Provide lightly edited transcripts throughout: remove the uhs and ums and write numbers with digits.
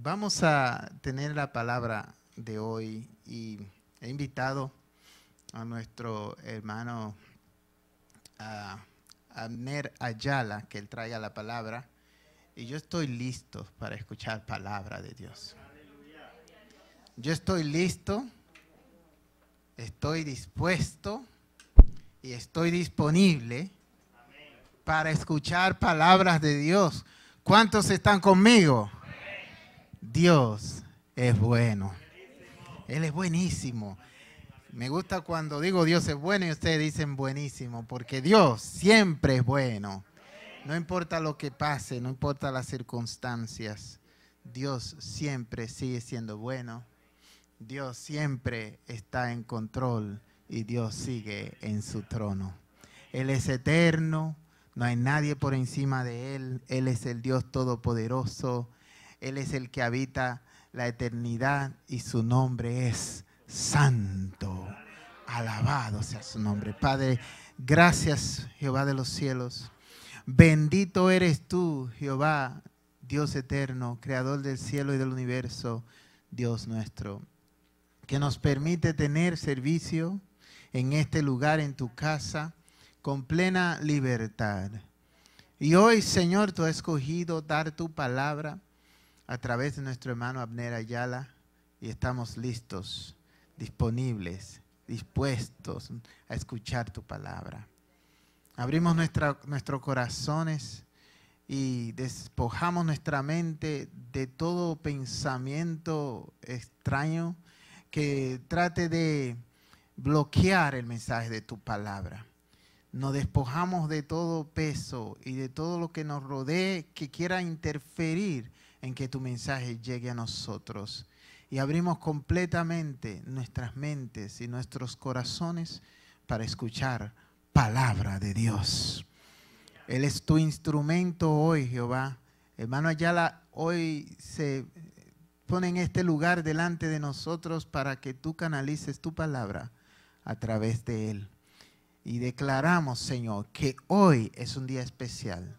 Vamos a tener la palabra de hoy y he invitado a nuestro hermano Abner Ayala que él traiga la palabra y yo estoy listo para escuchar palabra de Dios. Yo estoy listo, estoy dispuesto y estoy disponible para escuchar palabras de Dios. ¿Cuántos están conmigo? Dios es bueno. Él es buenísimo. Me gusta cuando digo Dios es bueno y ustedes dicen buenísimo, porque Dios siempre es bueno. No importa lo que pase, no importa las circunstancias, Dios siempre sigue siendo bueno. Dios siempre está en control y Dios sigue en su trono. Él es eterno, no hay nadie por encima de Él. Él es el Dios todopoderoso. Él es el que habita la eternidad y su nombre es Santo. Alabado sea su nombre. Padre, gracias Jehová de los cielos. Bendito eres tú, Jehová, Dios eterno, creador del cielo y del universo, Dios nuestro, que nos permite tener servicio en este lugar, en tu casa, con plena libertad. Y hoy, Señor, tú has escogido dar tu palabra a través de nuestro hermano Abner Ayala y estamos listos, disponibles, dispuestos a escuchar tu palabra. Abrimos nuestros corazones y despojamos nuestra mente de todo pensamiento extraño que trate de bloquear el mensaje de tu palabra. Nos despojamos de todo peso y de todo lo que nos rodee que quiera interferir en que tu mensaje llegue a nosotros. Y abrimos completamente nuestras mentes y nuestros corazones para escuchar palabra de Dios. Él es tu instrumento hoy, Jehová. Hermano Ayala hoy se pone en este lugar delante de nosotros para que tú canalices tu palabra a través de él. Y declaramos, Señor, que hoy es un día especial,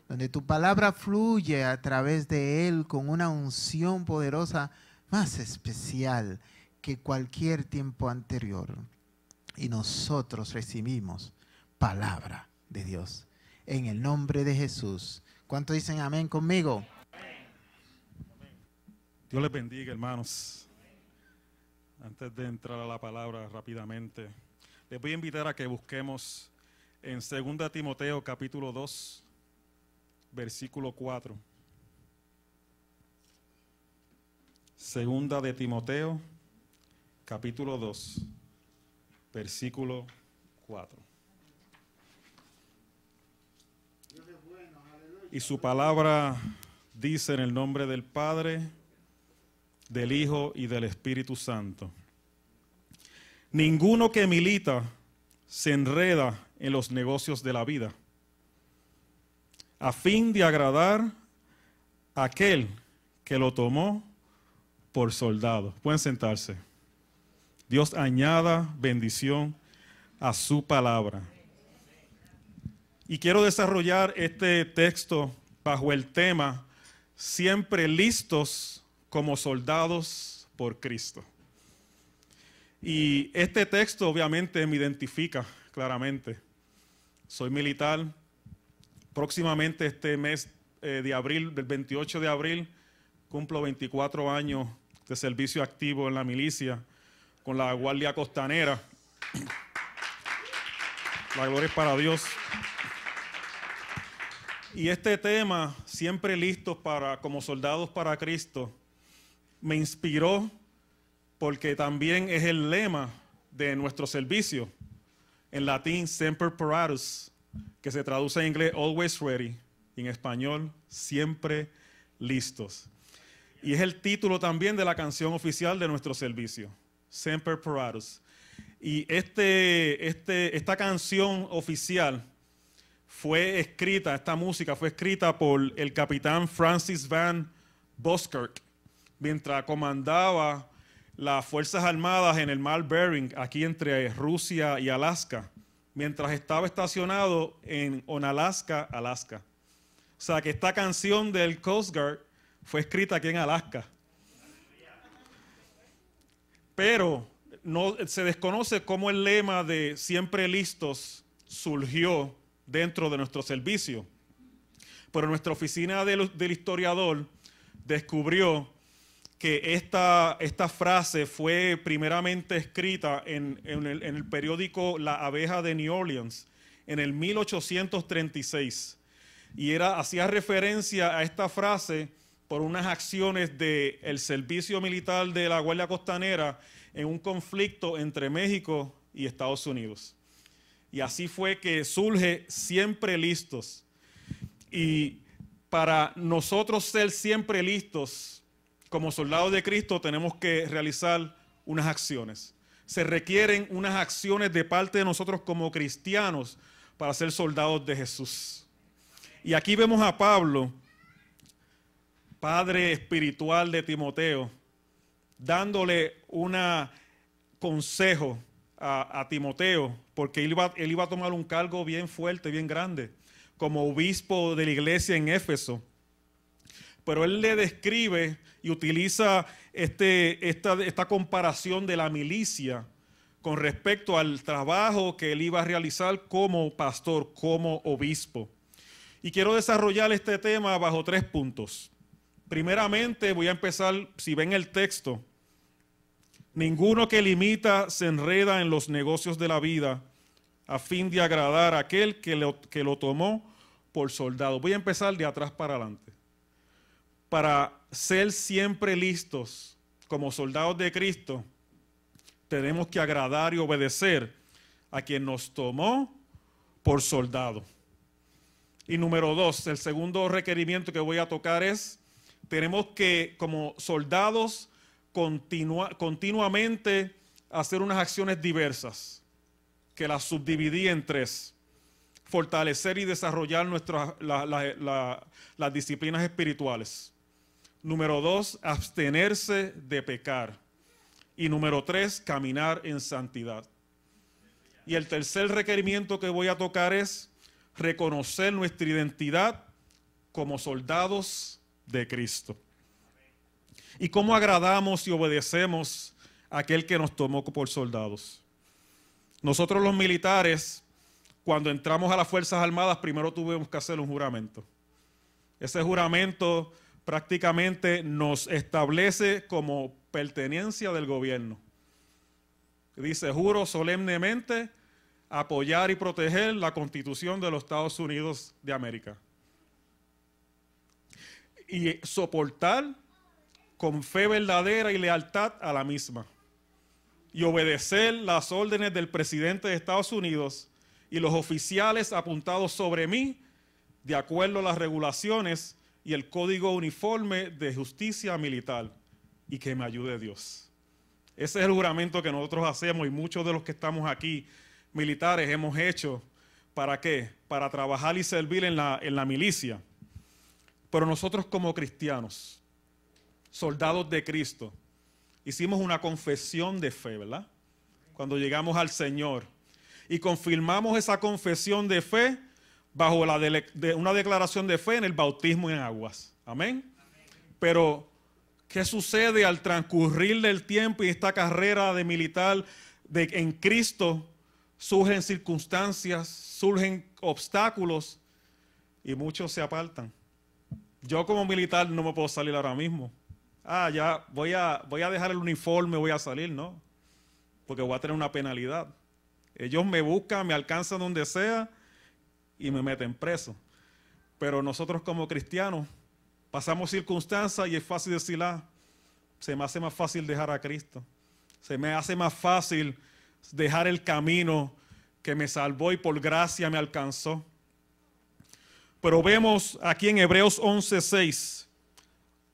donde tu palabra fluye a través de él con una unción poderosa más especial que cualquier tiempo anterior. Y nosotros recibimos palabra de Dios. En el nombre de Jesús. ¿Cuántos dicen amén conmigo? Dios les bendiga, hermanos. Antes de entrar a la palabra rápidamente, les voy a invitar a que busquemos en 2 Timoteo capítulo 2, versículo 4. 2 de Timoteo capítulo 2, versículo 4. Y su palabra dice en el nombre del Padre, del Hijo y del Espíritu Santo. Ninguno que milita se enreda en los negocios de la vida, a fin de agradar a aquel que lo tomó por soldado. Pueden sentarse. Dios añada bendición a su palabra. Y quiero desarrollar este texto bajo el tema siempre listos como soldados por Cristo. Y este texto obviamente me identifica claramente. Soy militar. Próximamente este mes de abril, del 28 de abril, cumplo 24 años de servicio activo en la milicia con la Guardia Costanera. La gloria es para Dios. Y este tema, siempre listos como soldados para Cristo, me inspiró porque también es el lema de nuestro servicio. En latín, Semper Paratus, que se traduce en inglés Always Ready, y en español, Siempre Listos. Y es el título también de la canción oficial de nuestro servicio, Semper Paratus. Y esta canción oficial fue escrita, esta música fue escrita por el capitán Francis Van Buskirk, mientras comandaba las Fuerzas Armadas en el Mar Bering, aquí entre Rusia y Alaska, mientras estaba estacionado en Onalaska, Alaska. O sea que esta canción del Coast Guard fue escrita aquí en Alaska. Pero no, se desconoce cómo el lema de siempre listos surgió dentro de nuestro servicio. Pero nuestra oficina del historiador descubrió que esta frase fue primeramente escrita en el periódico La Abeja de New Orleans en el 1836. Y hacía referencia a esta frase por unas acciones del servicio militar de la Guardia Costanera en un conflicto entre México y Estados Unidos. Y así fue que surge siempre listos. Y para nosotros ser siempre listos, como soldados de Cristo, tenemos que realizar unas acciones. Se requieren unas acciones de parte de nosotros como cristianos para ser soldados de Jesús. Y aquí vemos a Pablo, padre espiritual de Timoteo, dándole un consejo a Timoteo, porque él iba a tomar un cargo bien fuerte, bien grande, como obispo de la iglesia en Éfeso. Pero él le describe y utiliza esta comparación de la milicia con respecto al trabajo que él iba a realizar como pastor, como obispo. Y quiero desarrollar este tema bajo 3 puntos. Primeramente, voy a empezar, si ven el texto, ninguno que limita se enreda en los negocios de la vida a fin de agradar a aquel que lo tomó por soldado. Voy a empezar de atrás para adelante. Para ser siempre listos como soldados de Cristo, tenemos que agradar y obedecer a quien nos tomó por soldado. Y número 2, el segundo requerimiento que voy a tocar es, tenemos que como soldados continuamente hacer unas acciones diversas, que las subdividí en 3. Fortalecer y desarrollar las disciplinas espirituales. Número 2, abstenerse de pecar. Y número 3, caminar en santidad. Y el tercer requerimiento que voy a tocar es reconocer nuestra identidad como soldados de Cristo. Y cómo agradamos y obedecemos a aquel que nos tomó por soldados. Nosotros los militares, cuando entramos a las Fuerzas Armadas, primero tuvimos que hacer un juramento. Ese juramento prácticamente nos establece como pertenencia del gobierno. Dice, juro solemnemente apoyar y proteger la Constitución de los Estados Unidos de América. Y soportar con fe verdadera y lealtad a la misma. Y obedecer las órdenes del presidente de Estados Unidos y los oficiales apuntados sobre mí, de acuerdo a las regulaciones y el código uniforme de justicia militar. Y que me ayude Dios. Ese es el juramento que nosotros hacemos y muchos de los que estamos aquí, militares, hemos hecho. ¿Para qué? Para trabajar y servir en la milicia. Pero nosotros como cristianos, soldados de Cristo, hicimos una confesión de fe, ¿verdad? Cuando llegamos al Señor. Y confirmamos esa confesión de fe bajo una declaración de fe en el bautismo en aguas. Amén. Pero ¿qué sucede al transcurrir del tiempo y esta carrera de militar en Cristo? Surgen circunstancias, surgen obstáculos y muchos se apartan. Yo como militar no me puedo salir ahora mismo. Ya voy a dejar el uniforme, voy a salir, no. Porque voy a tener una penalidad. Ellos me buscan, me alcanzan donde sea y me meten preso. Pero nosotros como cristianos pasamos circunstancias y es fácil decir, se me hace más fácil dejar a Cristo. Se me hace más fácil dejar el camino que me salvó y por gracia me alcanzó. Pero vemos aquí en Hebreos 11:6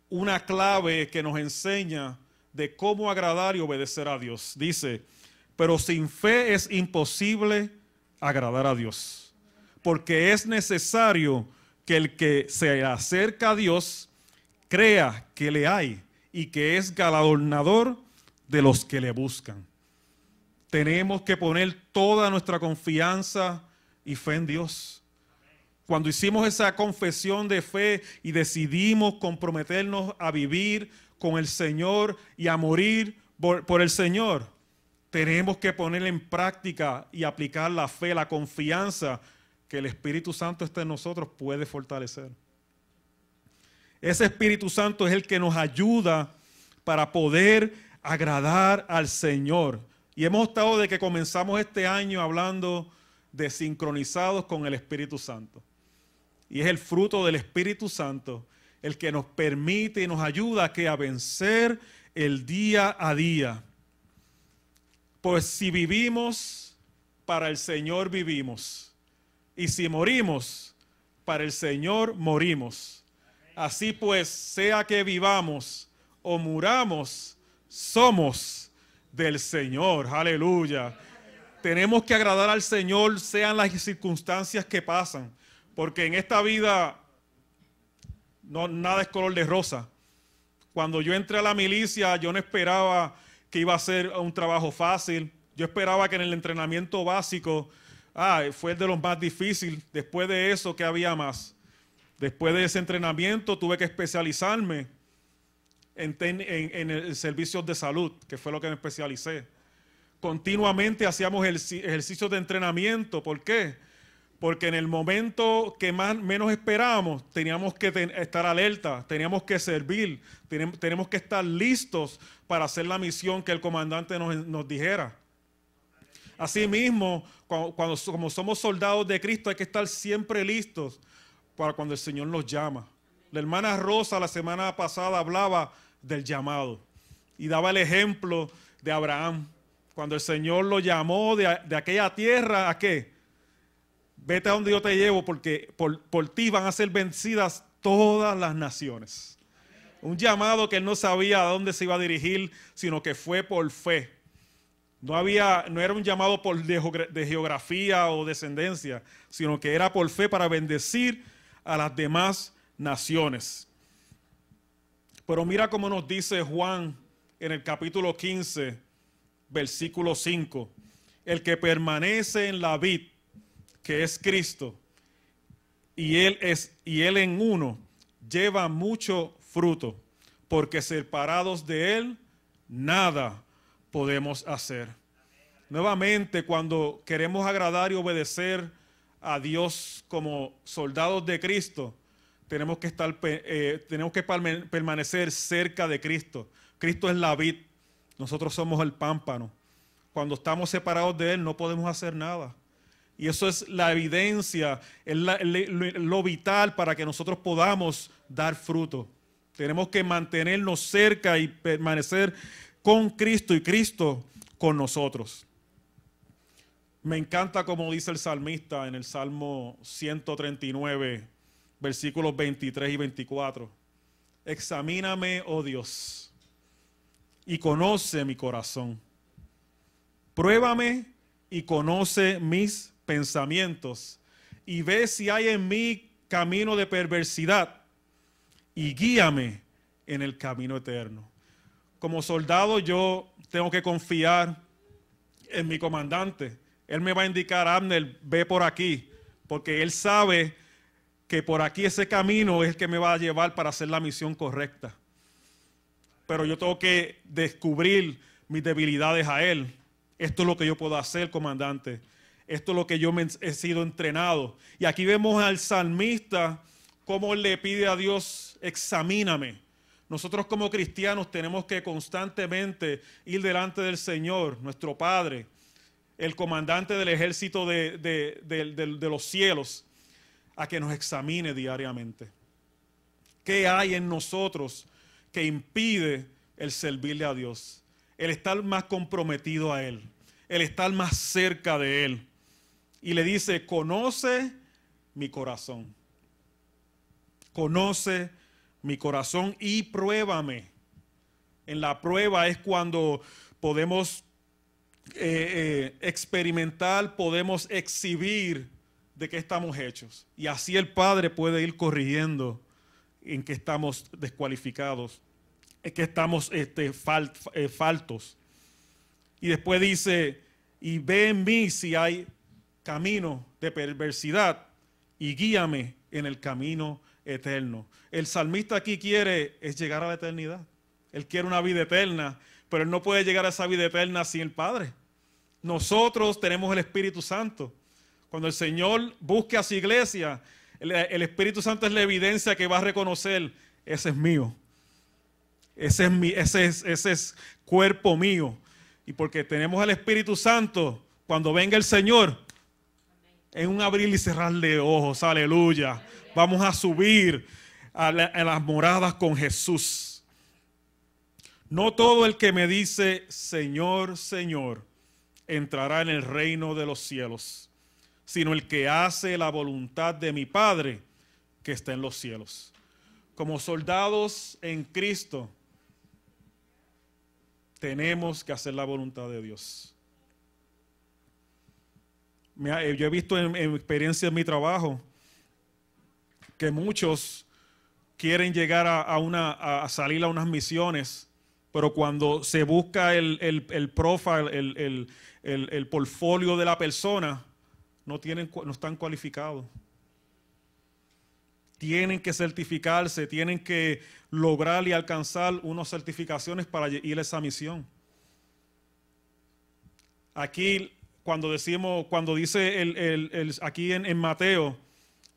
una clave que nos enseña de cómo agradar y obedecer a Dios. Dice, pero sin fe es imposible agradar a Dios, porque es necesario que el que se acerca a Dios crea que le hay y que es galardonador de los que le buscan. Tenemos que poner toda nuestra confianza y fe en Dios. Cuando hicimos esa confesión de fe y decidimos comprometernos a vivir con el Señor y a morir por el Señor, tenemos que poner en práctica y aplicar la fe, la confianza que el Espíritu Santo está en nosotros puede fortalecer. Ese Espíritu Santo es el que nos ayuda para poder agradar al Señor. Y hemos estado de que comenzamos este año hablando de sincronizados con el Espíritu Santo. Y es el fruto del Espíritu Santo el que nos permite y nos ayuda a vencer el día a día. Pues si vivimos, para el Señor vivimos. Y si morimos, para el Señor morimos. Así pues, sea que vivamos o muramos, somos del Señor. Aleluya. Tenemos que agradar al Señor, sean las circunstancias que pasan. Porque en esta vida nada es color de rosa. Cuando yo entré a la milicia, yo no esperaba que iba a ser un trabajo fácil. Yo esperaba que en el entrenamiento básico, fue de los más difíciles. Después de eso, ¿qué había más? Después de ese entrenamiento, tuve que especializarme en el servicio de salud, que fue lo que me especialicé. Continuamente hacíamos ejercicios de entrenamiento. ¿Por qué? Porque en el momento que menos esperábamos, teníamos que estar alerta, teníamos que servir, tenemos que estar listos para hacer la misión que el comandante nos dijera. Asimismo, como somos soldados de Cristo, hay que estar siempre listos para cuando el Señor nos llama. La hermana Rosa la semana pasada hablaba del llamado y daba el ejemplo de Abraham. Cuando el Señor lo llamó de aquella tierra, ¿a qué? Vete a donde yo te llevo porque por ti van a ser vencidas todas las naciones. Un llamado que él no sabía a dónde se iba a dirigir, sino que fue por fe. No era un llamado de geografía o descendencia, sino que era por fe para bendecir a las demás naciones. Pero mira cómo nos dice Juan en el capítulo 15, versículo 5. El que permanece en la vid, que es Cristo, y él en uno, lleva mucho fruto, porque separados de él, nada podemos hacer. Nuevamente, cuando queremos agradar y obedecer a Dios como soldados de Cristo, tenemos que permanecer cerca de Cristo. Cristo es la vid, nosotros somos el pámpano. Cuando estamos separados de él, no podemos hacer nada. Y eso es la evidencia, es lo vital para que nosotros podamos dar fruto. Tenemos que mantenernos cerca y permanecer con Cristo y Cristo con nosotros. Me encanta como dice el salmista en el Salmo 139, versículos 23 y 24. Examíname, oh Dios, y conoce mi corazón. Pruébame y conoce mis pensamientos y ve si hay en mí camino de perversidad y guíame en el camino eterno. Como soldado yo tengo que confiar en mi comandante. Él me va a indicar, Abner, ve por aquí, porque él sabe que por aquí ese camino es el que me va a llevar para hacer la misión correcta. Pero yo tengo que descubrir mis debilidades a él. Esto es lo que yo puedo hacer, comandante. Esto es lo que yo he sido entrenado. Y aquí vemos al salmista cómo él le pide a Dios, examíname. Nosotros como cristianos tenemos que constantemente ir delante del Señor, nuestro Padre, el comandante del ejército de los cielos, a que nos examine diariamente. ¿Qué hay en nosotros que impide el servirle a Dios? El estar más comprometido a Él, el estar más cerca de Él. Y le dice, conoce mi corazón. Conoce mi corazón y pruébame. En la prueba es cuando podemos experimentar, podemos exhibir de qué estamos hechos. Y así el Padre puede ir corrigiendo en que estamos descualificados, en que estamos faltos. Y después dice, y ve en mí si hay camino de perversidad y guíame en el camino eterno. El salmista aquí quiere es llegar a la eternidad. Él quiere una vida eterna, pero Él no puede llegar a esa vida eterna sin el Padre. Nosotros tenemos el Espíritu Santo. Cuando el Señor busque a su iglesia, el Espíritu Santo es la evidencia que va a reconocer: ese es mío. Ese es cuerpo mío. Y porque tenemos el Espíritu Santo, cuando venga el Señor, en un abrir y cerrar de ojos, aleluya, vamos a subir a las moradas con Jesús. No todo el que me dice Señor, Señor, entrará en el reino de los cielos, sino el que hace la voluntad de mi Padre que está en los cielos. Como soldados en Cristo, tenemos que hacer la voluntad de Dios. Yo he visto en experiencia en mi trabajo que muchos quieren llegar a salir a unas misiones, pero cuando se busca el profile, el portfolio de la persona, no están cualificados. Tienen que certificarse, tienen que lograr y alcanzar unas certificaciones para ir a esa misión. Aquí, cuando dice aquí en Mateo,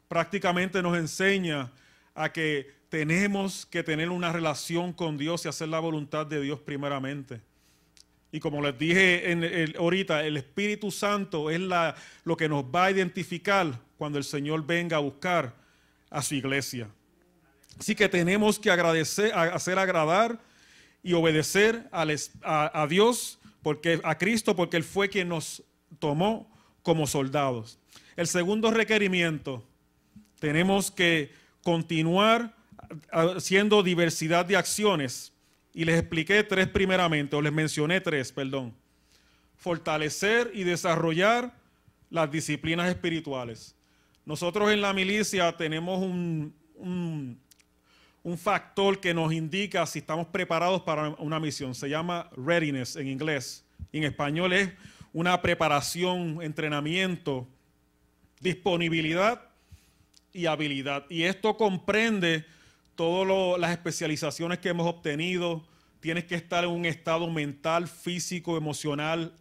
prácticamente nos enseña a que tenemos que tener una relación con Dios y hacer la voluntad de Dios primeramente. Y como les dije ahorita, el Espíritu Santo es lo que nos va a identificar cuando el Señor venga a buscar a su iglesia. Así que tenemos que hacer agradar y obedecer a Dios, a Cristo, porque Él fue quien nos tomó como soldados. El segundo requerimiento: tenemos que continuar haciendo diversidad de acciones. Y les expliqué tres primeramente, o les mencioné tres, perdón. Fortalecer y desarrollar las disciplinas espirituales. Nosotros en la milicia tenemos un factor que nos indica si estamos preparados para una misión. Se llama readiness en inglés. Y en español es una preparación, entrenamiento, disponibilidad y habilidad. Y esto comprende todas las especializaciones que hemos obtenido. Tienes que estar en un estado mental, físico, emocional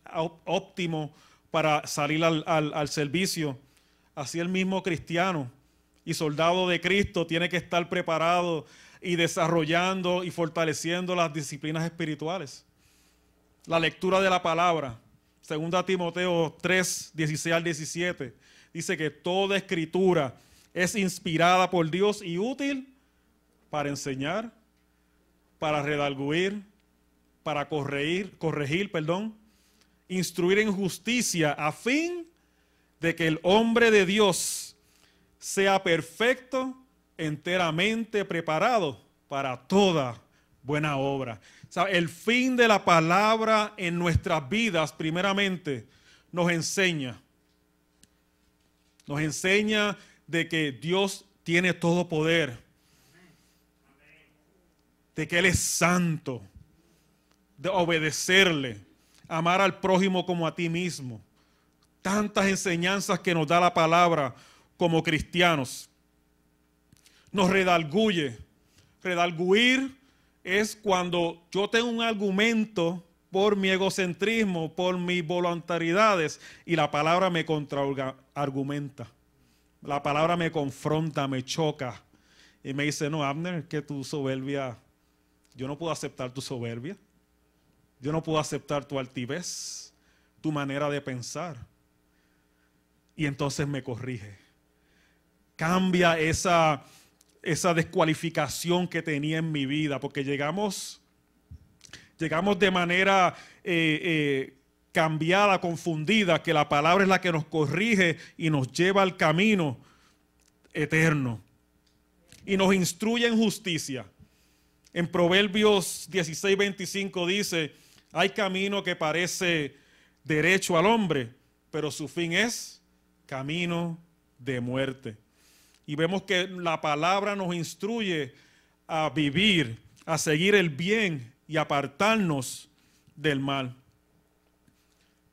óptimo para salir al servicio. Así el mismo cristiano y soldado de Cristo tiene que estar preparado y desarrollando y fortaleciendo las disciplinas espirituales. La lectura de la palabra. 2 Timoteo 3, 16 al 17. Dice que toda escritura es inspirada por Dios y útil para enseñar, para redarguir, para corregir, instruir en justicia, a fin de que el hombre de Dios sea perfecto, enteramente preparado para toda buena obra. O sea, el fin de la palabra en nuestras vidas, primeramente, nos enseña de que Dios tiene todo poder, de que Él es santo, de obedecerle, amar al prójimo como a ti mismo. Tantas enseñanzas que nos da la palabra como cristianos. Nos redarguye. Redarguir es cuando yo tengo un argumento por mi egocentrismo, por mis voluntariedades, y la palabra me contraargumenta. La palabra me confronta, me choca. Y me dice: no, Abner, que tu soberbia, yo no puedo aceptar tu soberbia. Yo no puedo aceptar tu altivez, tu manera de pensar. Y entonces me corrige. Cambia esa descualificación que tenía en mi vida, porque llegamos de manera cambiada, confundida, que la palabra es la que nos corrige y nos lleva al camino eterno. Y nos instruye en justicia. En Proverbios 16:25 dice: hay camino que parece derecho al hombre, pero su fin es camino de muerte. Y vemos que la palabra nos instruye a vivir, a seguir el bien y apartarnos del mal.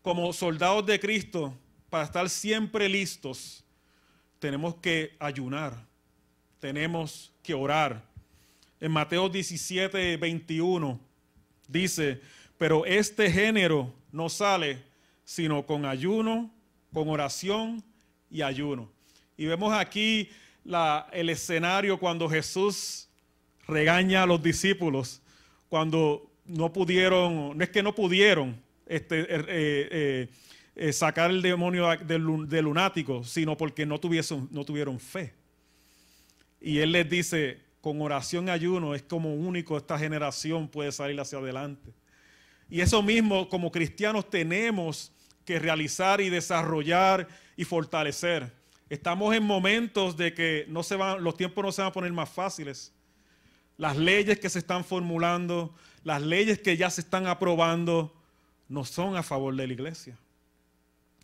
Como soldados de Cristo, para estar siempre listos, tenemos que ayunar, tenemos que orar, En Mateo 17, 21 dice, pero este género no sale sino con ayuno, con oración y ayuno. Y vemos aquí el escenario cuando Jesús regaña a los discípulos, cuando no pudieron, no es que no pudieron sacar el demonio del lunático, sino porque no tuvieron fe. Y Él les dice, con oración y ayuno es como único esta generación puede salir hacia adelante. Y eso mismo como cristianos tenemos que realizar y desarrollar y fortalecer. Estamos en momentos de que los tiempos no se van a poner más fáciles. Las leyes que se están formulando, las leyes que ya se están aprobando, no son a favor de la iglesia.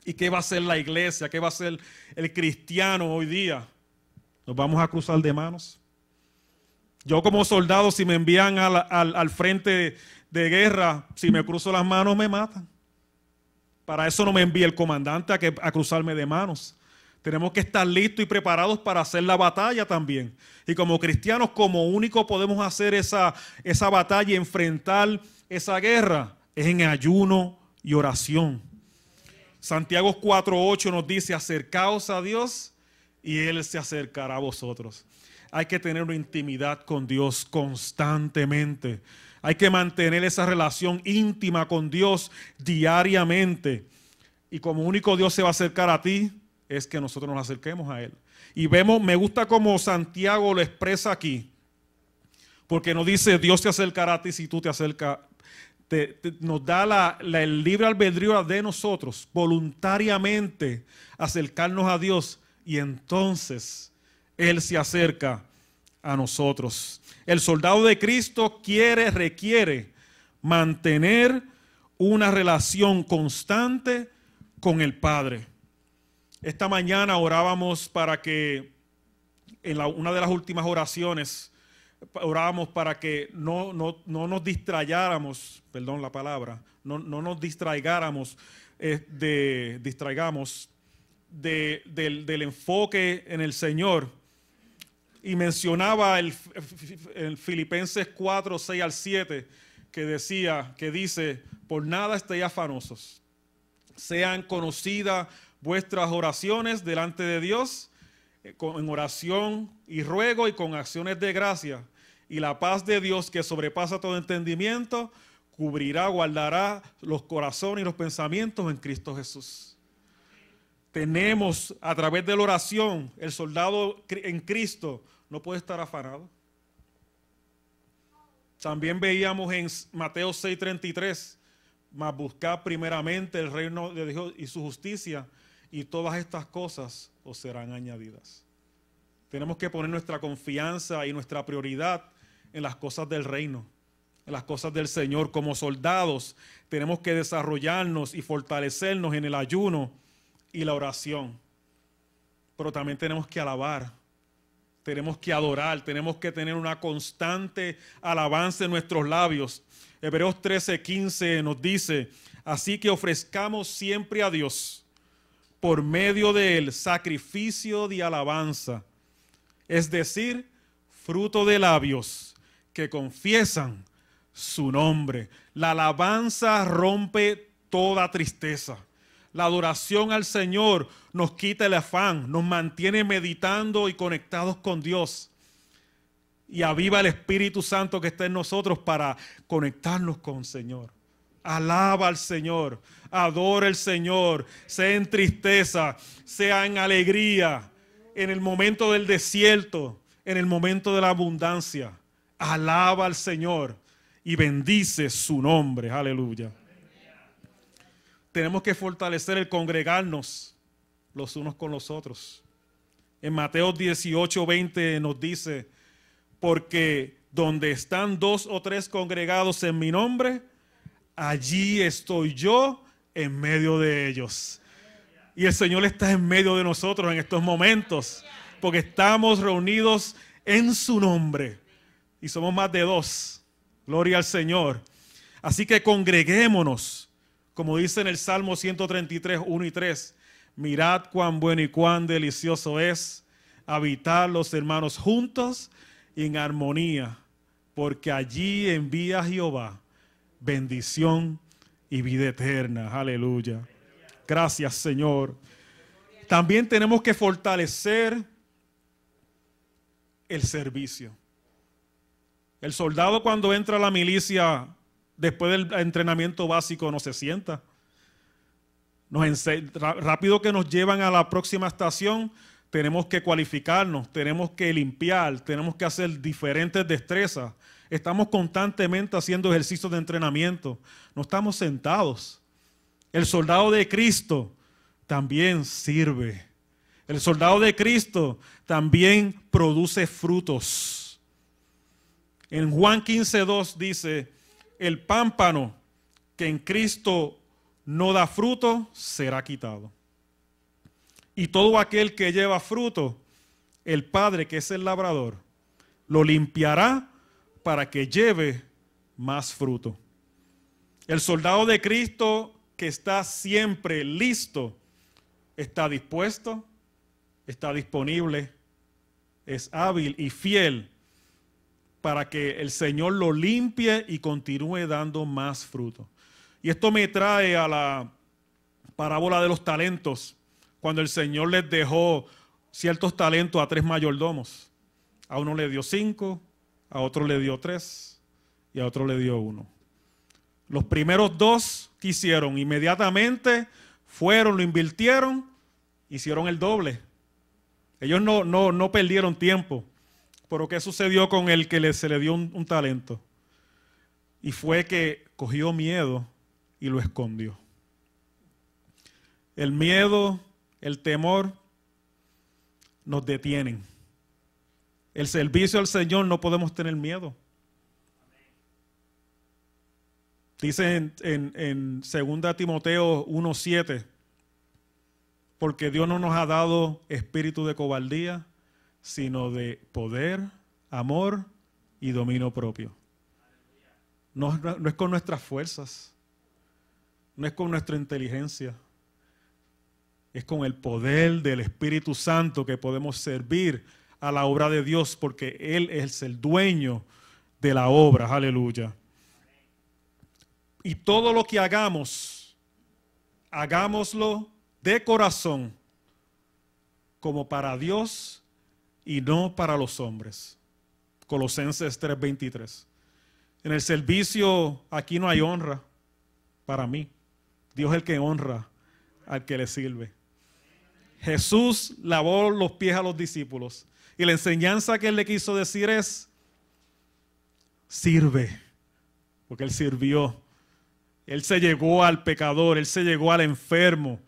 ¿Y qué va a hacer la iglesia? ¿Qué va a hacer el cristiano hoy día? ¿Nos vamos a cruzar de manos? Yo como soldado, si me envían al frente de guerra, si me cruzo las manos me matan. Para eso no me envía el comandante a cruzarme de manos. Tenemos que estar listos y preparados para hacer la batalla también. Y como cristianos, como único podemos hacer esa batalla y enfrentar esa guerra es en ayuno y oración. Santiago 4:8 nos dice, acercaos a Dios y Él se acercará a vosotros. Hay que tener una intimidad con Dios constantemente. Hay que mantener esa relación íntima con Dios diariamente. Y como único Dios se va a acercar a ti, es que nosotros nos acerquemos a Él. Y vemos, me gusta como Santiago lo expresa aquí. Porque nos dice, Dios se acercará a ti si tú te acercas. Nos da el libre albedrío de nosotros, voluntariamente acercarnos a Dios. Y entonces Él se acerca a nosotros. El soldado de Cristo requiere mantener una relación constante con el Padre. Esta mañana orábamos para que, una de las últimas oraciones, orábamos para que no nos distraigáramos, perdón la palabra, no nos distraigáramos del enfoque en el Señor. Y mencionaba el Filipenses 4, 6 al 7, que dice, por nada estéis afanosos, sean conocidas vuestras oraciones delante de Dios, en oración y ruego y con acciones de gracia. Y la paz de Dios que sobrepasa todo entendimiento, cubrirá, guardará los corazones y los pensamientos en Cristo Jesús. Tenemos a través de la oración, el soldado en Cristo no puede estar afanado. También veíamos en Mateo 6:33, mas buscad primeramente el reino de Dios y su justicia, y todas estas cosas os serán añadidas. Tenemos que poner nuestra confianza y nuestra prioridad en las cosas del reino, en las cosas del Señor. Como soldados tenemos que desarrollarnos y fortalecernos en el ayuno y la oración. Pero también tenemos que alabar, tenemos que adorar, tenemos que tener una constante alabanza en nuestros labios. Hebreos 13:15 nos dice, así que ofrezcamos siempre a Dios, por medio de Él, sacrificio de alabanza, es decir, fruto de labios que confiesan su nombre. La alabanza rompe toda tristeza. La adoración al Señor nos quita el afán, nos mantiene meditando y conectados con Dios. Y aviva el Espíritu Santo que está en nosotros para conectarnos con el Señor. Alaba al Señor, adora al Señor, sea en tristeza, sea en alegría, en el momento del desierto, en el momento de la abundancia. Alaba al Señor y bendice su nombre. Aleluya. Tenemos que fortalecer el congregarnos los unos con los otros. En Mateo 18:20 nos dice, porque donde están 2 o 3 congregados en mi nombre, allí estoy yo en medio de ellos. Y el Señor está en medio de nosotros en estos momentos, porque estamos reunidos en su nombre. Y somos más de 2. Gloria al Señor. Así que congreguémonos, como dice en el Salmo 133, 1 y 3. Mirad cuán bueno y cuán delicioso es habitar los hermanos juntos y en armonía. porque allí envía Jehová bendición y vida eterna. Aleluya. Gracias, Señor. También tenemos que fortalecer el servicio. El soldado, cuando entra a la milicia después del entrenamiento básico, no se sienta. Rápido que nos llevan a la próxima estación, tenemos que cualificarnos, tenemos que limpiar, tenemos que hacer diferentes destrezas. Estamos constantemente haciendo ejercicios de entrenamiento. No estamos sentados. El soldado de Cristo también sirve. El soldado de Cristo también produce frutos. En Juan 15:2 dice, el pámpano que en Cristo no da fruto será quitado. Y todo aquel que lleva fruto, el Padre, que es el labrador, lo limpiará para que lleve más fruto. El soldado de Cristo, que está siempre listo, está dispuesto, está disponible, es hábil y fiel para que el Señor lo limpie y continúe dando más fruto. Y esto me trae a la parábola de los talentos, cuando el Señor les dejó ciertos talentos a 3 mayordomos. A uno le dio 5, a otro le dio 3 y a otro le dio 1. Los primeros 2 que hicieron, inmediatamente fueron, lo invirtieron, hicieron el doble. Ellos no perdieron tiempo. Pero ¿qué sucedió con el que se le dio un talento? Y fue que cogió miedo y lo escondió. El miedo, el temor nos detienen. El servicio al Señor no podemos tener miedo. Dice en 2 Timoteo 1:7, porque Dios no nos ha dado espíritu de cobardía, sino de poder, amor y dominio propio. No es con nuestras fuerzas, no es con nuestra inteligencia, es con el poder del Espíritu Santo que podemos servir a la obra de Dios, porque Él es el dueño de la obra. Aleluya. Y todo lo que hagamos, hagámoslo de corazón, como para Dios y no para los hombres. Colosenses 3:23. En el servicio aquí no hay honra para mí. Dios es el que honra al que le sirve. Jesús lavó los pies a los discípulos y la enseñanza que Él le quiso decir es: sirve, porque Él sirvió. Él se llegó al pecador, Él se llegó al enfermo,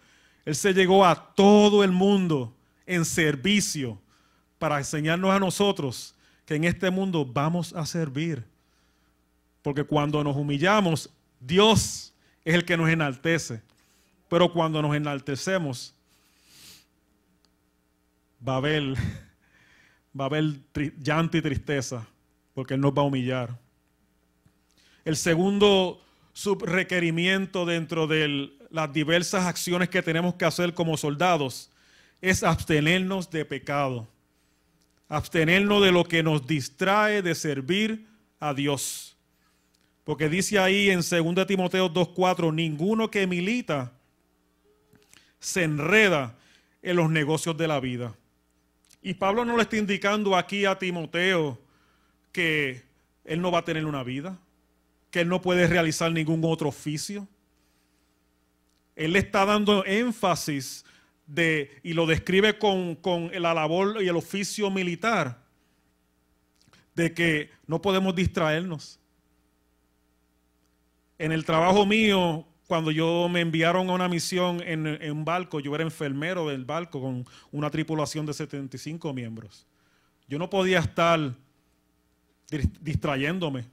Él se llegó a todo el mundo en servicio para enseñarnos a nosotros que en este mundo vamos a servir. Porque cuando nos humillamos, Dios es el que nos enaltece. Pero cuando nos enaltecemos, va a haber llanto y tristeza, porque Él nos va a humillar. El segundo subrequerimiento dentro de las diversas acciones que tenemos que hacer como soldados es abstenernos de pecado. Abstenernos de lo que nos distrae de servir a Dios. Porque dice ahí en 2 Timoteo 2:4, ninguno que milita se enreda en los negocios de la vida. Y Pablo no le está indicando aquí a Timoteo que él no va a tener una vida, que él no puede realizar ningún otro oficio. Él le está dando énfasis y lo describe con la labor y el oficio militar, de que no podemos distraernos. En el trabajo mío, cuando yo me enviaron a una misión en un barco, yo era enfermero del barco con una tripulación de 75 miembros. Yo no podía estar distrayéndome.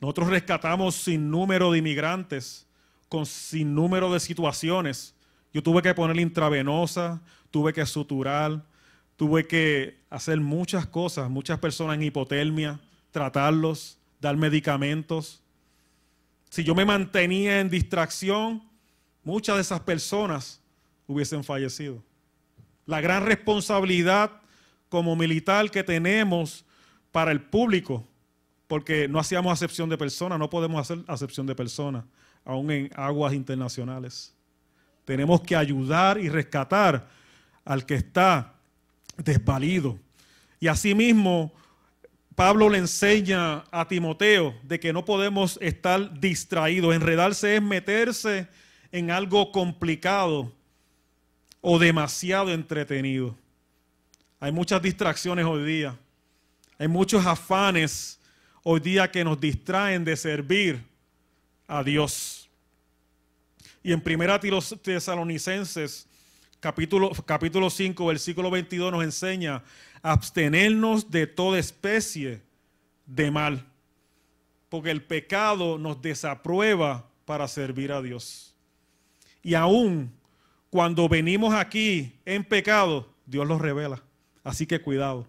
Nosotros rescatamos sin número de inmigrantes, con sin número de situaciones. Yo tuve que poner intravenosa, tuve que suturar, tuve que hacer muchas cosas, muchas personas en hipotermia, tratarlos, dar medicamentos. Si yo me mantenía en distracción, muchas de esas personas hubiesen fallecido. La gran responsabilidad como militar que tenemos para el público porque no hacíamos acepción de personas, no podemos hacer acepción de personas, aún en aguas internacionales. Tenemos que ayudar y rescatar al que está desvalido. Y asimismo, Pablo le enseña a Timoteo de que no podemos estar distraídos. Enredarse es meterse en algo complicado o demasiado entretenido. Hay muchas distracciones hoy día. Hay muchos afanes hoy día que nos distraen de servir a Dios. Y en 1 Tesalonicenses, capítulo 5, versículo 22, nos enseña a abstenernos de toda especie de mal, porque el pecado nos desaprueba para servir a Dios. Y aún cuando venimos aquí en pecado, Dios los revela. Así que cuidado.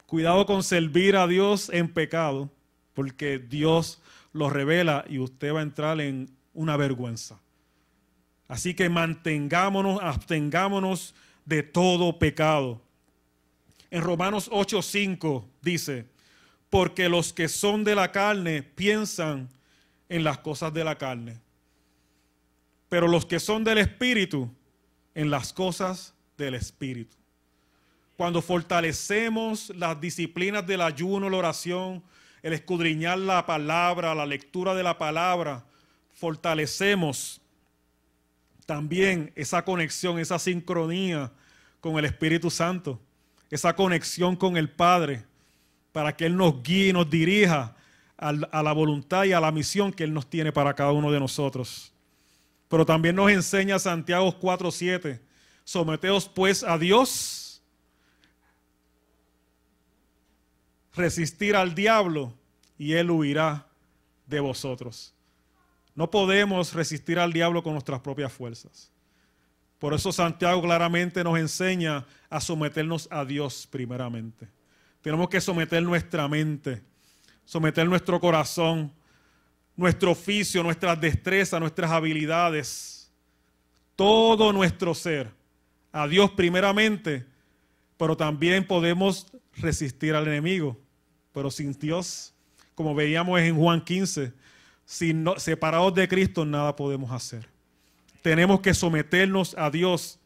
Cuidado con servir a Dios en pecado, porque Dios los revela y usted va a entrar en una vergüenza. Así que abstengámonos de todo pecado. En Romanos 8:5 dice, porque los que son de la carne piensan en las cosas de la carne, pero los que son del Espíritu, en las cosas del Espíritu. Cuando fortalecemos las disciplinas del ayuno, la oración, el escudriñar la palabra, la lectura de la palabra, fortalecemos también esa conexión, esa sincronía con el Espíritu Santo, esa conexión con el Padre, para que Él nos guíe y nos dirija a la voluntad y a la misión que Él nos tiene para cada uno de nosotros. Pero también nos enseña Santiago 4:7, someteos pues a Dios, resistir al diablo y él huirá de vosotros. No podemos resistir al diablo con nuestras propias fuerzas. Por eso Santiago claramente nos enseña a someternos a Dios primeramente. Tenemos que someter nuestra mente, someter nuestro corazón, nuestro oficio, nuestras destrezas, nuestras habilidades, todo nuestro ser a Dios primeramente, pero también podemos resistir al enemigo. Pero sin Dios, como veíamos en Juan 15, separados de Cristo nada podemos hacer. Tenemos que someternos a Dios,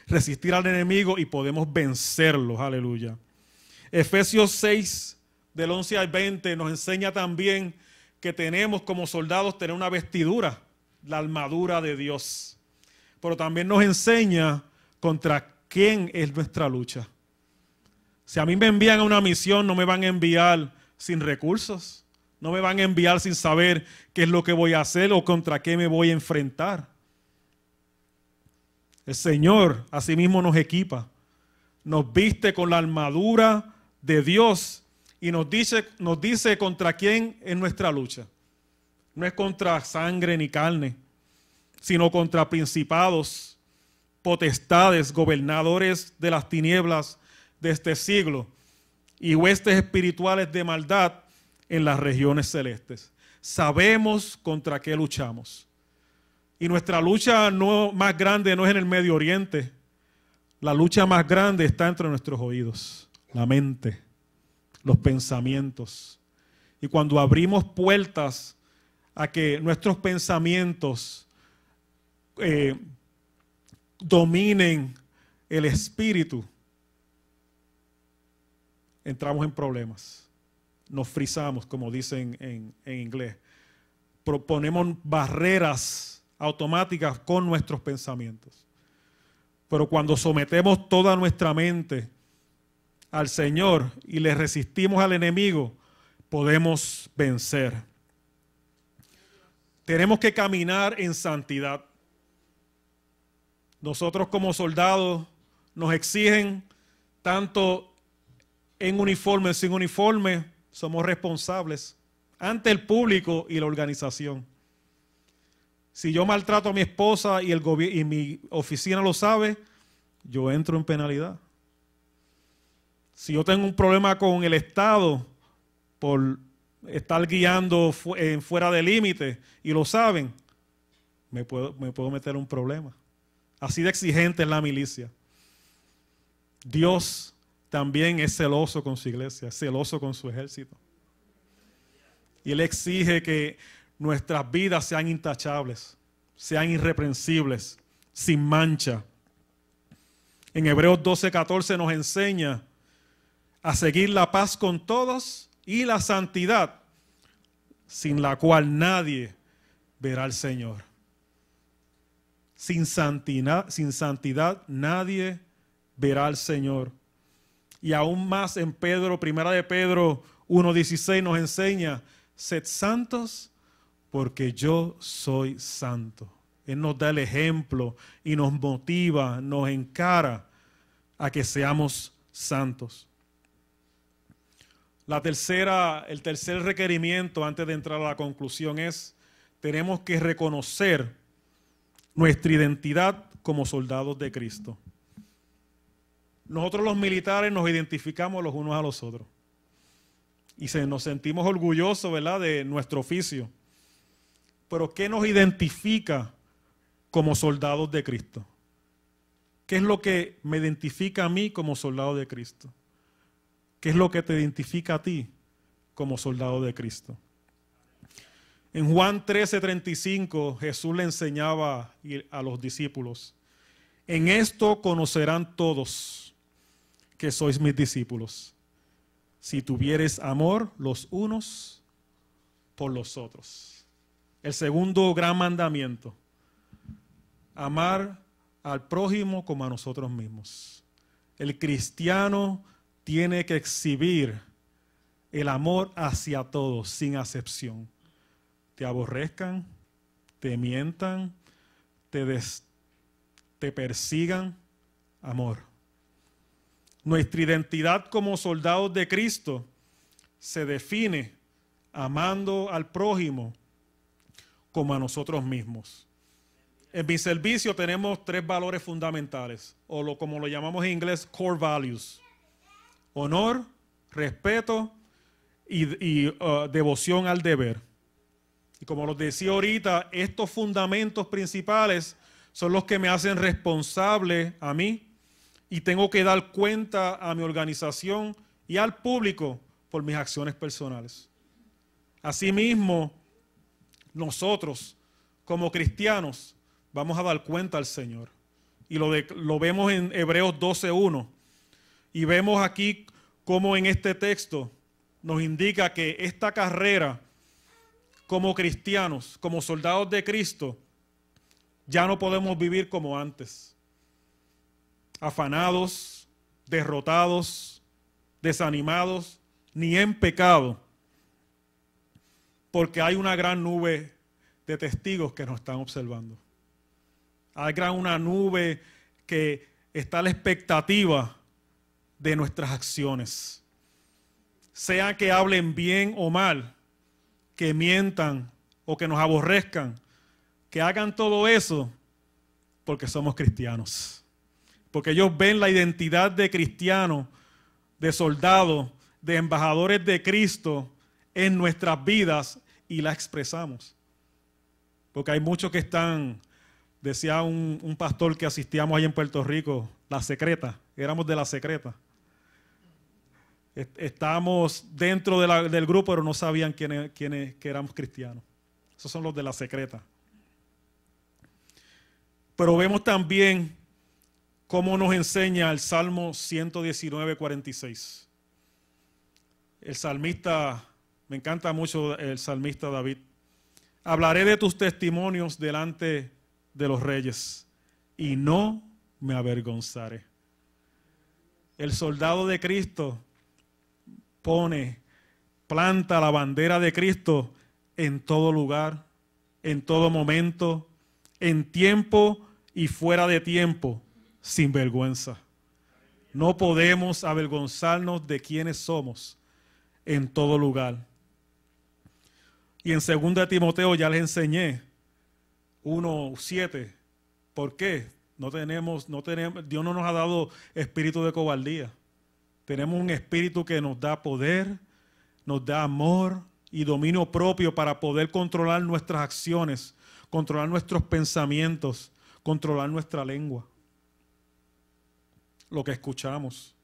resistir al enemigo y podemos vencerlos. Aleluya. Efesios 6, del 11 al 20, nos enseña también que tenemos como soldados tener una vestidura, la armadura de Dios. Pero también nos enseña contra quién es nuestra lucha. Si a mí me envían a una misión, no me van a enviar sin recursos. No me van a enviar sin saber qué es lo que voy a hacer o contra qué me voy a enfrentar. El Señor asimismo nos equipa, nos viste con la armadura de Dios y nos dice contra quién es nuestra lucha. No es contra sangre ni carne, sino contra principados, potestades, gobernadores de las tinieblas de este siglo y huestes espirituales de maldad en las regiones celestes. Sabemos contra qué luchamos. Y nuestra lucha más grande no es en el Medio Oriente. La lucha más grande está entre nuestros oídos, la mente, los pensamientos. Y cuando abrimos puertas a que nuestros pensamientos dominen el espíritu, entramos en problemas. Nos frizamos, como dicen en inglés. Ponemos barreras automáticas con nuestros pensamientos. Pero cuando sometemos toda nuestra mente al Señor y le resistimos al enemigo, podemos vencer. Tenemos que caminar en santidad. Nosotros como soldados nos exigen tanto en uniforme, sin uniforme, somos responsables ante el público y la organización. Si yo maltrato a mi esposa y mi oficina lo sabe, yo entro en penalidad. Si yo tengo un problema con el Estado por estar guiando fuera de límite y lo saben, me puedo meter en un problema. Así de exigente es la milicia. Dios también es celoso con su iglesia, es celoso con su ejército. Y Él exige que nuestras vidas sean intachables, sean irreprensibles, sin mancha. En Hebreos 12:14 nos enseña a seguir la paz con todos y la santidad, sin la cual nadie verá al Señor. Sin santidad nadie verá al Señor. Y aún más en Primera de Pedro 1:16 nos enseña: sed santos porque yo soy santo. Él nos da el ejemplo y nos motiva, nos encara a que seamos santos. El tercer requerimiento antes de entrar a la conclusión es: tenemos que reconocer nuestra identidad como soldados de Cristo. Nosotros los militares nos identificamos los unos a los otros y nos sentimos orgullosos, ¿verdad?, de nuestro oficio. Pero ¿qué nos identifica como soldados de Cristo? ¿Qué es lo que me identifica a mí como soldado de Cristo? ¿Qué es lo que te identifica a ti como soldado de Cristo? En Juan 13:35 Jesús le enseñaba a los discípulos: en esto conocerán todos que sois mis discípulos, si tuviereis amor los unos por los otros. El segundo gran mandamiento: amar al prójimo como a nosotros mismos. El cristiano tiene que exhibir el amor hacia todos, sin acepción. Te aborrezcan, te mientan, te persigan, amor. Nuestra identidad como soldados de Cristo se define amando al prójimo como a nosotros mismos. En mi servicio tenemos 3 valores fundamentales, como lo llamamos en inglés, core values: honor, respeto y devoción al deber. Y como los decía ahorita, estos fundamentos principales son los que me hacen responsable a mí, y tengo que dar cuenta a mi organización y al público por mis acciones personales. Asimismo, nosotros como cristianos vamos a dar cuenta al Señor. Y lo vemos en Hebreos 12:1. Y vemos aquí cómo en este texto nos indica que esta carrera como cristianos, como soldados de Cristo, ya no podemos vivir como antes. Afanados, derrotados, desanimados, ni en pecado. Porque hay una gran nube de testigos que nos están observando. Hay una nube que está a la expectativa de nuestras acciones. Sea que hablen bien o mal, que mientan o que nos aborrezcan, que hagan todo eso porque somos cristianos. Porque ellos ven la identidad de cristiano, de soldado, de embajadores de Cristo en nuestras vidas y la expresamos. Porque hay muchos que están, decía un pastor que asistíamos ahí en Puerto Rico, la secreta, éramos de la secreta. Estábamos dentro del grupo, pero no sabían quiénes que éramos cristianos. Esos son los de la secreta. Pero vemos también cómo nos enseña el Salmo 119:46. El salmista, me encanta mucho el salmista David. Hablaré de tus testimonios delante de los reyes y no me avergonzaré. El soldado de Cristo planta la bandera de Cristo en todo lugar, en todo momento, en tiempo y fuera de tiempo, sin vergüenza. No podemos avergonzarnos de quienes somos en todo lugar. Y en 2 Timoteo ya les enseñé 1:7. ¿Por qué? Dios no nos ha dado espíritu de cobardía. Tenemos un espíritu que nos da poder, nos da amor y dominio propio para poder controlar nuestras acciones, controlar nuestros pensamientos, controlar nuestra lengua, lo que escuchamos.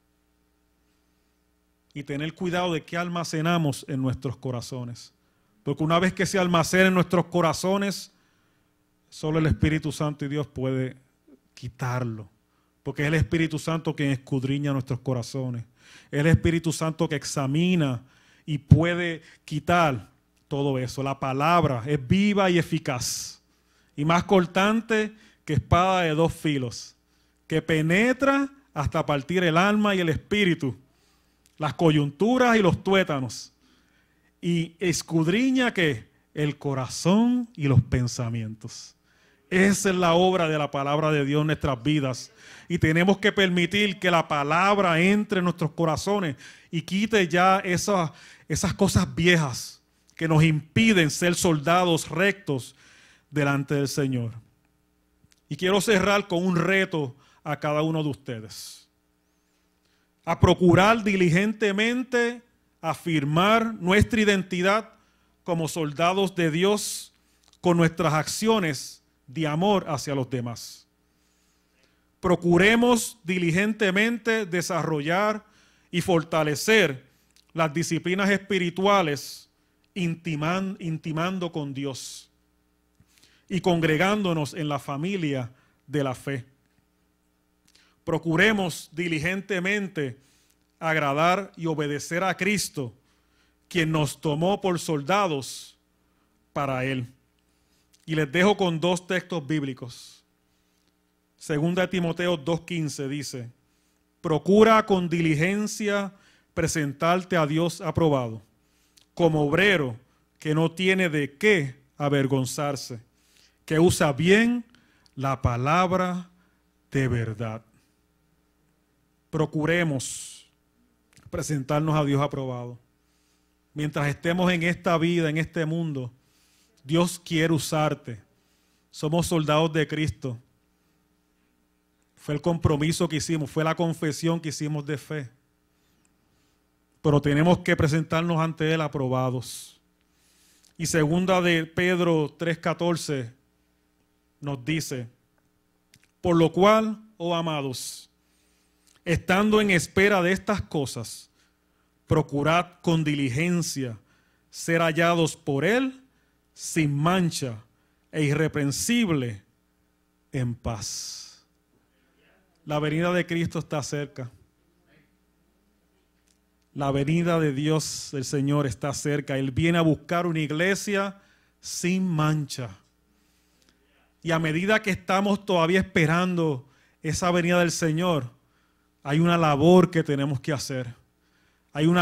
y tener cuidado de qué almacenamos en nuestros corazones. Porque una vez que se almacena en nuestros corazones, solo el Espíritu Santo y Dios puede quitarlo. Porque es el Espíritu Santo quien escudriña nuestros corazones. Es el Espíritu Santo que examina y puede quitar todo eso. La palabra es viva y eficaz. Y más cortante que espada de dos filos. Que penetra hasta partir el alma y el espíritu. Las coyunturas y los tuétanos. Y escudriña que el corazón y los pensamientos. Esa es la obra de la palabra de Dios en nuestras vidas. Y tenemos que permitir que la palabra entre en nuestros corazones y quite ya esas cosas viejas que nos impiden ser soldados rectos delante del Señor. Y quiero cerrar con un reto a cada uno de ustedes. A procurar diligentemente afirmar nuestra identidad como soldados de Dios con nuestras acciones de amor hacia los demás. Procuremos diligentemente desarrollar y fortalecer las disciplinas espirituales intimando con Dios y congregándonos en la familia de la fe. Procuremos diligentemente agradar y obedecer a Cristo, quien nos tomó por soldados para Él. Y les dejo con dos textos bíblicos. Segunda de Timoteo 2:15 dice: procura con diligencia presentarte a Dios aprobado, como obrero que no tiene de qué avergonzarse, que usa bien la palabra de verdad. Procuremos presentarnos a Dios aprobado. Mientras estemos en esta vida, en este mundo, Dios quiere usarte. Somos soldados de Cristo. Fue el compromiso que hicimos, fue la confesión que hicimos de fe. Pero tenemos que presentarnos ante Él aprobados. Y segunda de Pedro 3:14 nos dice: por lo cual, oh amados, estando en espera de estas cosas, procurad con diligencia ser hallados por Él sin mancha e irreprensible en paz. La venida de Cristo está cerca. La venida de Dios, del Señor, está cerca. Él viene a buscar una iglesia sin mancha. Y a medida que estamos todavía esperando esa venida del Señor, hay una labor que tenemos que hacer. Hay un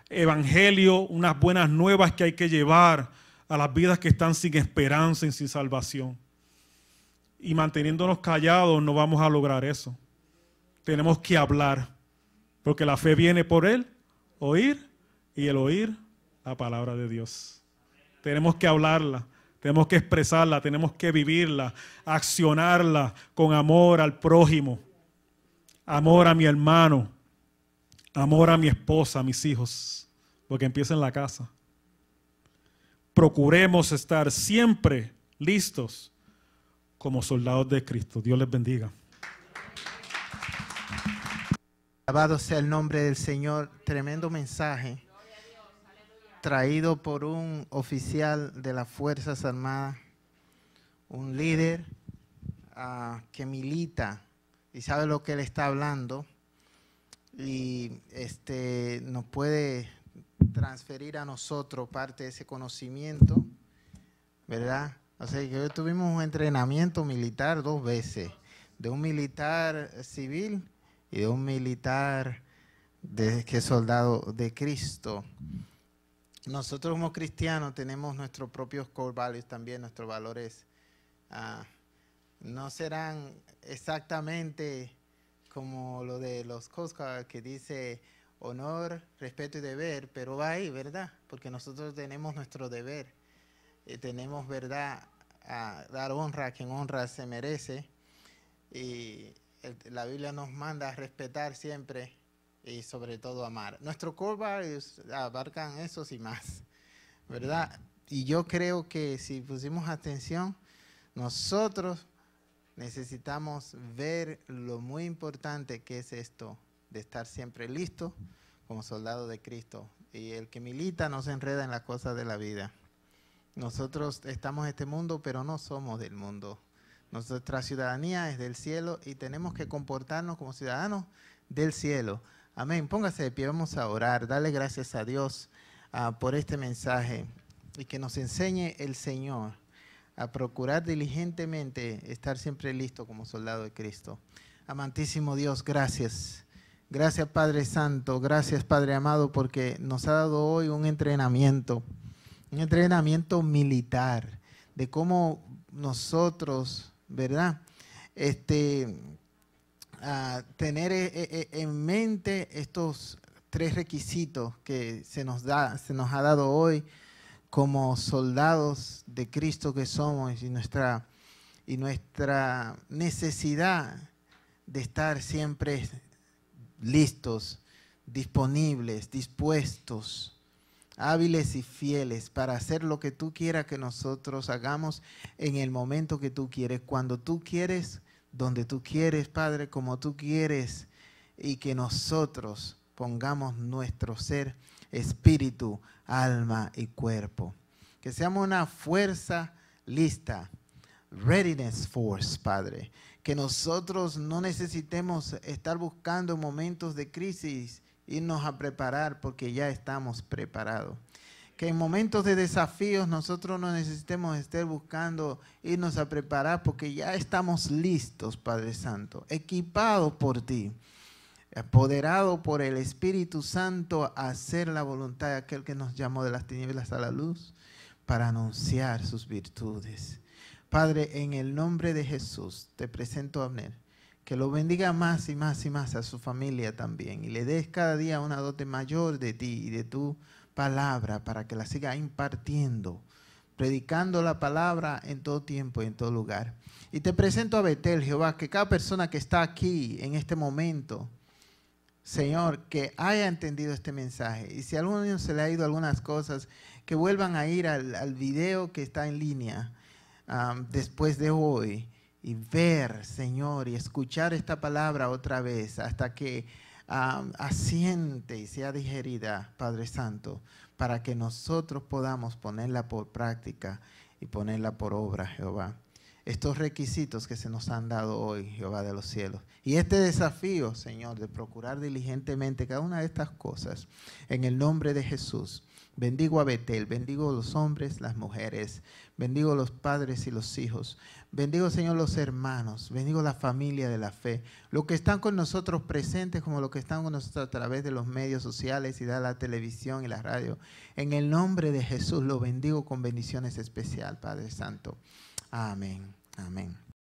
evangelio, unas buenas nuevas que hay que llevar a las vidas que están sin esperanza y sin salvación. Y manteniéndonos callados no vamos a lograr eso. Tenemos que hablar, porque la fe viene por el oír y el oír la palabra de Dios. Tenemos que hablarla, tenemos que expresarla, tenemos que vivirla, accionarla con amor al prójimo, amor a mi hermano, amor a mi esposa, a mis hijos, porque empieza en la casa. Procuremos estar siempre listos como soldados de Cristo. Dios les bendiga. Alabado sea el nombre del Señor. Tremendo mensaje traído por un oficial de las Fuerzas Armadas, un líder que milita y sabe lo que él está hablando, y nos puede transferir a nosotros parte de ese conocimiento, ¿verdad? O sea, que hoy tuvimos un entrenamiento militar 2 veces, de un militar civil y de un militar que es soldado de Cristo. Nosotros como cristianos tenemos nuestros propios core values también, nuestros valores no serán exactamente como lo de los Coast Guard, que dice honor, respeto y deber, pero va ahí, ¿verdad? Porque nosotros tenemos nuestro deber, tenemos, ¿verdad?, a dar honra a quien honra se merece, y la Biblia nos manda a respetar siempre y sobre todo amar. Nuestros core values abarcan esos y más, ¿verdad? Y yo creo que si pusimos atención, nosotros necesitamos ver lo muy importante que es esto de estar siempre listos como soldado de Cristo. Y el que milita no se enreda en las cosas de la vida. Nosotros estamos en este mundo, pero no somos del mundo. Nuestra ciudadanía es del cielo y tenemos que comportarnos como ciudadanos del cielo. Amén. Póngase de pie, vamos a orar. Dale gracias a Dios por este mensaje y que nos enseñe el Señor a procurar diligentemente estar siempre listo como soldado de Cristo. Amantísimo Dios, gracias. Gracias Padre Santo, gracias Padre amado, porque nos ha dado hoy un entrenamiento militar de cómo nosotros, ¿verdad? Tener en mente estos 3 requisitos que se nos ha dado hoy como soldados de Cristo que somos y nuestra necesidad de estar siempre listos, disponibles, dispuestos, hábiles y fieles para hacer lo que tú quieras que nosotros hagamos en el momento que tú quieres, cuando tú quieres, donde tú quieres, Padre, como tú quieres, y que nosotros pongamos nuestro ser, espíritu, alma y cuerpo. Que seamos una fuerza lista, readiness force, Padre. Que nosotros no necesitemos estar buscando momentos de crisis, irnos a preparar porque ya estamos preparados. Que en momentos de desafíos nosotros no necesitemos estar buscando irnos a preparar porque ya estamos listos, Padre Santo, equipados por ti, apoderados por el Espíritu Santo a hacer la voluntad de aquel que nos llamó de las tinieblas a la luz para anunciar sus virtudes. Padre, en el nombre de Jesús te presento a Abner, que lo bendiga más y más y más a su familia también y le des cada día una dote mayor de ti y de tu palabra para que la siga impartiendo, predicando la palabra en todo tiempo y en todo lugar. Y te presento a Betel, Jehová, que cada persona que está aquí en este momento, Señor, que haya entendido este mensaje. Y si a alguno se le ha ido algunas cosas, que vuelvan a ir al video que está en línea después de hoy y ver, Señor, y escuchar esta palabra otra vez hasta que asiente y sea digerida, Padre Santo, para que nosotros podamos ponerla por práctica y ponerla por obra, Jehová. Estos requisitos que se nos han dado hoy, Jehová de los cielos. Y este desafío, Señor, de procurar diligentemente cada una de estas cosas, en el nombre de Jesús. Bendigo a Betel, bendigo a los hombres, las mujeres, bendigo a los padres y los hijos, bendigo, Señor, los hermanos, bendigo la familia de la fe, los que están con nosotros presentes como los que están con nosotros a través de los medios sociales y de la televisión y la radio. En el nombre de Jesús lo bendigo con bendiciones especiales, Padre Santo. Amén. Amén.